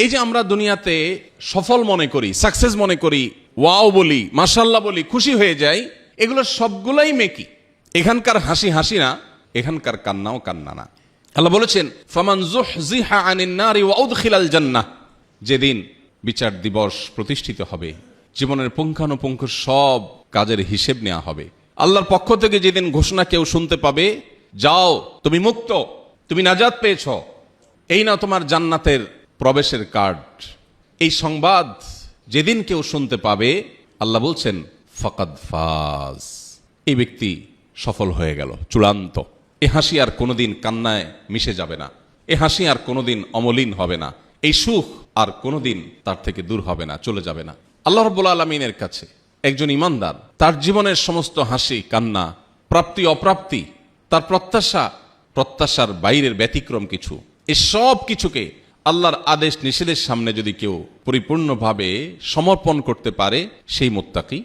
এই যে আমরা দুনিয়াতে সফল মনে করি, সাকসেস মনে করি, ওয়াও বলি, মাশাআল্লাহ বলি, খুশি হয়ে যাই, এগুলো সবগুলাই মেকি। এখানকার হাসি হাসি না, এখানকার কান্নাও কান্না না। আল্লাহ বলেছেন, ফামান যুহযিহা আনিন নারি ওয়া উদখিলাল জান্নাহ, যেদিন বিচার দিবস প্রতিষ্ঠিত হবে, জীবনের পুঙ্খানুপুঙ্খ সব কাজের হিসেব নেওয়া হবে, আল্লাহর পক্ষ থেকে যেদিন ঘোষণা কেউ শুনতে পাবে, যাও তুমি মুক্ত, তুমি নাজাত পেয়েছ, এই না তোমার জান্নাতের প্রবেশের কার্ড, এই সংবাদ যেদিন কেউ শুনতে পাবে, আল্লাহ বলছেন ফাকাদ ফাজ, এই ব্যক্তি সফল হয়ে গেল, চূড়ান্ত। এ হাসি আর কোনোদিন কান্নায় মিশে যাবে না, এ হাসি আর কোনোদিন অমলিন হবে না, এই সুখ আর কোনোদিন তার থেকে দূর হবে না, চলে যাবে না। আল্লাহ রাব্বুল আলামিনের কাছে একজন ঈমানদার তার জীবনের সমস্ত হাসি কান্না, প্রাপ্তি অপ্রাপ্তি, তার প্রত্যাশার বাইরের ব্যতিক্রম কিছু, এই সব কিছুকে আল্লাহর আদেশ নিষেধের সামনে যদি কেউ পরিপূর্ণভাবে সমর্পণ করতে পারে, সেই মুত্তাকি।